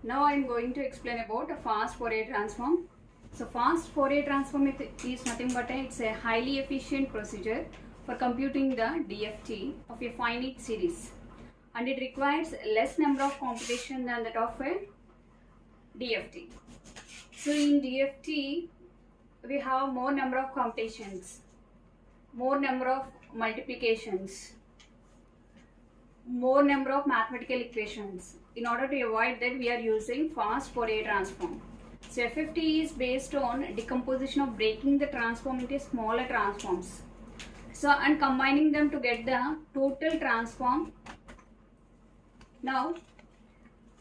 Now I am going to explain about a fast Fourier transform. So fast Fourier transform is nothing but it's a highly efficient procedure for computing the DFT of a finite series, and it requires less number of computation than that of a DFT. So in DFT we have more number of computations, more number of multiplications, more number of mathematical equations. In order to avoid that, we are using fast Fourier transform. So FFT is based on decomposition of breaking the transform into smaller transforms. So and combining them to get the total transform. Now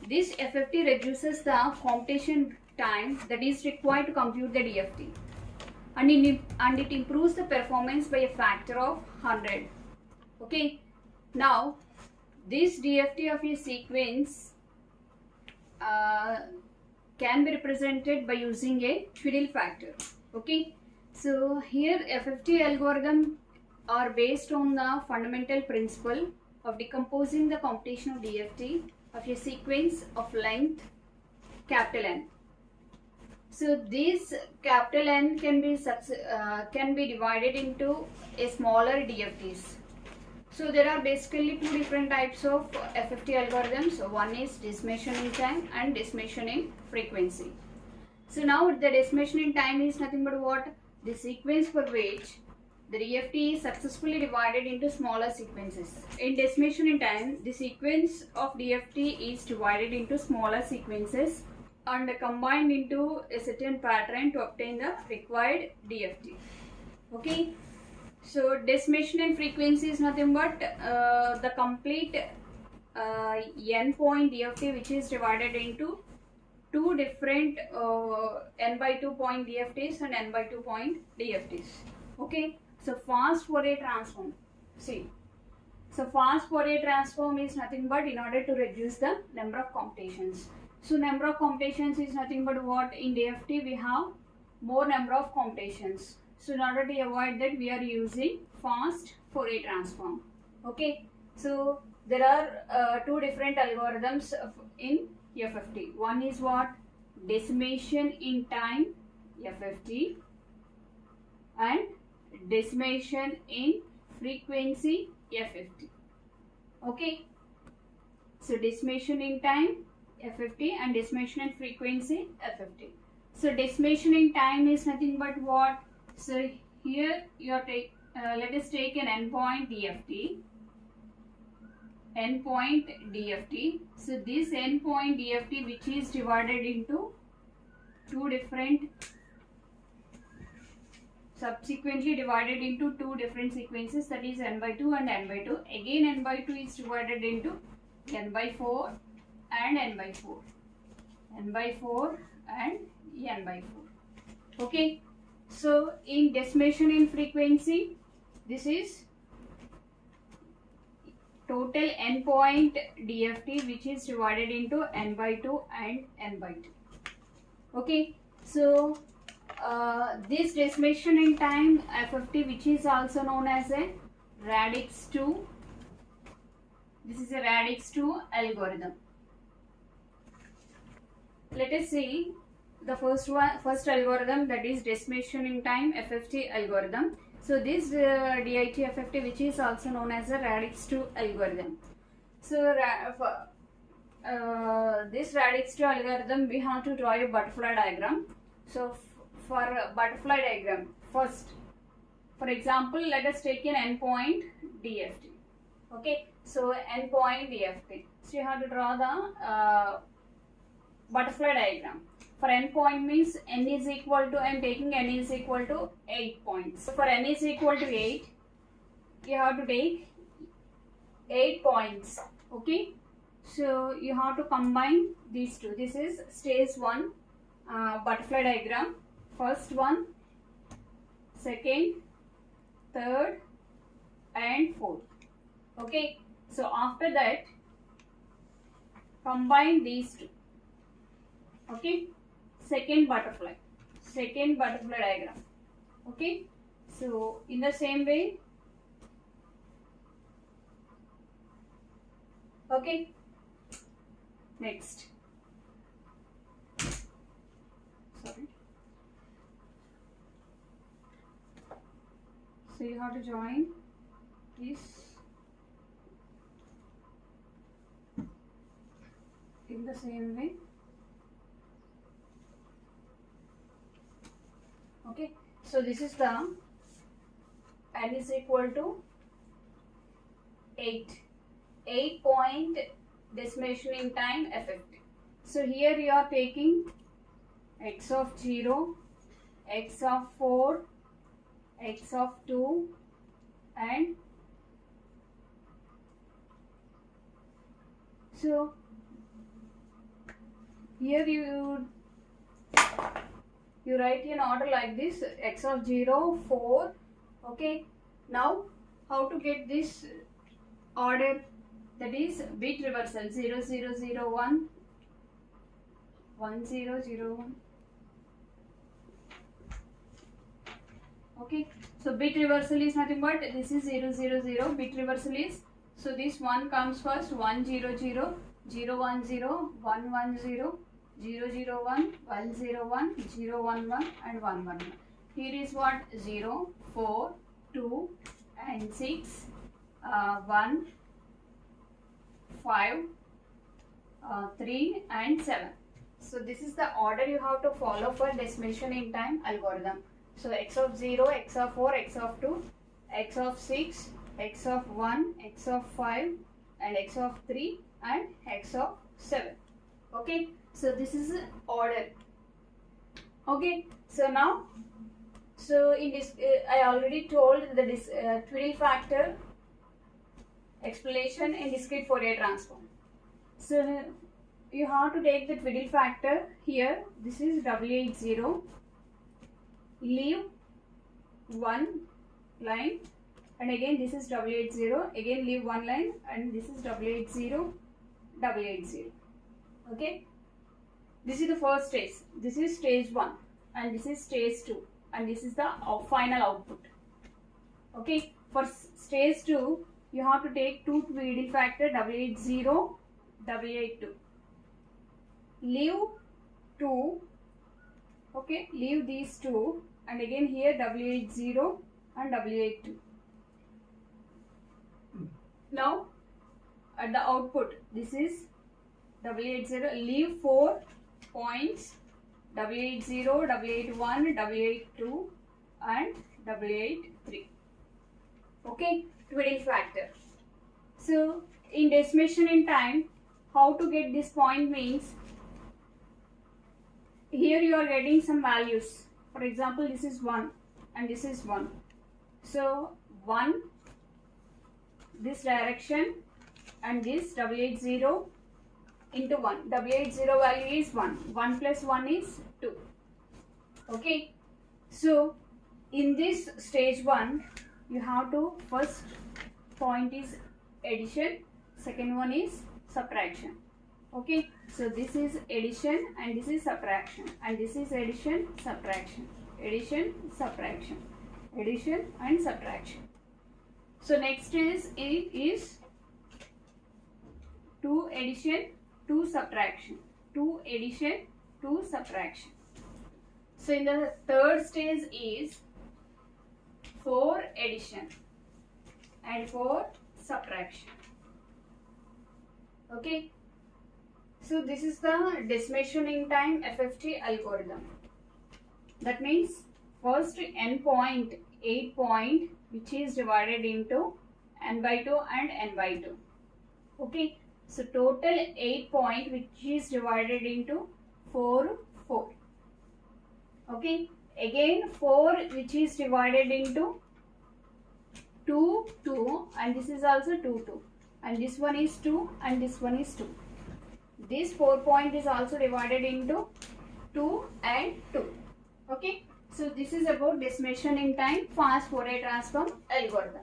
this FFT reduces the computation time that is required to compute the DFT, and it improves the performance by a factor of 100. Okay. Now this DFT of a sequence can be represented by using a fiddle factor. Okay, so here FFT algorithm are based on the fundamental principle of decomposing the computation of DFT of a sequence of length capital N. So this capital N can be divided into a smaller DFTs. So there are basically two different types of FFT algorithms. One is decimation in time and decimation in frequency. So now the decimation in time is nothing but what? The sequence for which the DFT is successfully divided into smaller sequences. In decimation in time, the sequence of DFT is divided into smaller sequences and combined into a certain pattern to obtain the required DFT. Okay. So decimation and frequency is nothing but the complete n point DFT, which is divided into two different n by 2 point DFTs and n by 2 point DFTs. Okay, so fast Fourier transform. See, so fast Fourier transform is nothing but in order to reduce the number of computations. So number of computations is nothing but what? In DFT we have more number of computations. So in order to avoid that, we are using fast Fourier transform. Okay, so there are two different algorithms in FFT. One is what? Decimation in time FFT and decimation in frequency FFT. Okay, so decimation in time FFT and decimation in frequency FFT. So decimation in time is nothing but what? So here you are let us take an endpoint DFT. So this endpoint DFT, which is divided into subsequently divided into two different sequences, that is n by 2 and n by 2. Again n by 2 is divided into n by 4 and n by 4. n by 4 and n by 4. Okay. So in decimation in frequency, this is total n point DFT, which is divided into n by 2 and n by 2. Okay, so this decimation in time FFT, which is also known as a radix 2. This is a radix 2 algorithm. Let us see the first algorithm, that is decimation in time FFT algorithm. So this DIT FFT, which is also known as a radix 2 algorithm. So this radix 2 algorithm, we have to draw a butterfly diagram. So for a butterfly diagram, first, for example, let us take an endpoint DFT. Okay, so endpoint DFT. So you have to draw the butterfly diagram. For n point means n is equal to, I am taking n is equal to 8 points. So for n is equal to 8, you have to take 8 points. Okay, so you have to combine these two. This is stage 1 butterfly diagram. First one, second, third and fourth. Okay, so after that, combine these two. Okay, second butterfly diagram. Okay, so in the same way, okay, next So you have to join this in the same way. Okay, so this is the n is equal to 8 point decimation in time FFT. So here you are taking x of 0, x of 4, x of 2 and so here you write in order like this, x of 0, 4. Okay, now how to get this order? That is bit reversal 0 0 0 1 1 0 0 1. Okay, so bit reversal is nothing but this is 0 0 0. Bit reversal is, so this 1 comes first, 1 0 0 0 1 0 1 1 0 0 0 1 1 0 1 0 1 1 and 1 1 1. Here is what? 0 4 2 and 6 1 5 3 and 7. So this is the order you have to follow for decimation in time algorithm. So x of 0, x of 4, x of 2, x of 6, x of 1, x of 5 and x of 3 and x of 7. Okay, so this is order. Okay, so now, so in this I already told the Twiddle factor explanation in discrete Fourier transform. So you have to take the Twiddle factor here. This is W80. Leave one line and again this is W80. Again leave one line and this is W80, W80. Okay. This is the first stage. This is stage 1 and this is stage 2 and this is the final output. Okay. For stage 2, you have to take two Twiddle factor W80, W82. Leave 2. Okay. Leave these two and again here W80 and W82. Now at the output, this is W80. Leave 4 points W80, W81, W82 and W83. Okay, Twiddle factor. So in decimation in time, how to get this point means, here you are getting some values. For example, this is 1 and this is 1. So 1 this direction and this W80 into 1. W80 value is 1. 1 plus 1 is 2. Okay. So in this stage 1, you have to, first point is addition, second one is subtraction. Okay. So this is addition and this is subtraction and this is addition, subtraction, addition, subtraction, addition and subtraction. So next is 2 addition, 2 subtraction, 2 addition, 2 subtraction. So in the third stage is 4 addition and 4 subtraction. Okay. So this is the decimation in time FFT algorithm. That means first n point, 8 point, which is divided into n by 2 and n by 2. Okay. So total 8 point which is divided into 4, 4. Okay. Again 4 which is divided into 2, 2 and this is also 2, 2. And this one is 2 and this one is 2. This 4 point is also divided into 2 and 2. Okay. So this is about decimation in time fast Fourier transform algorithm.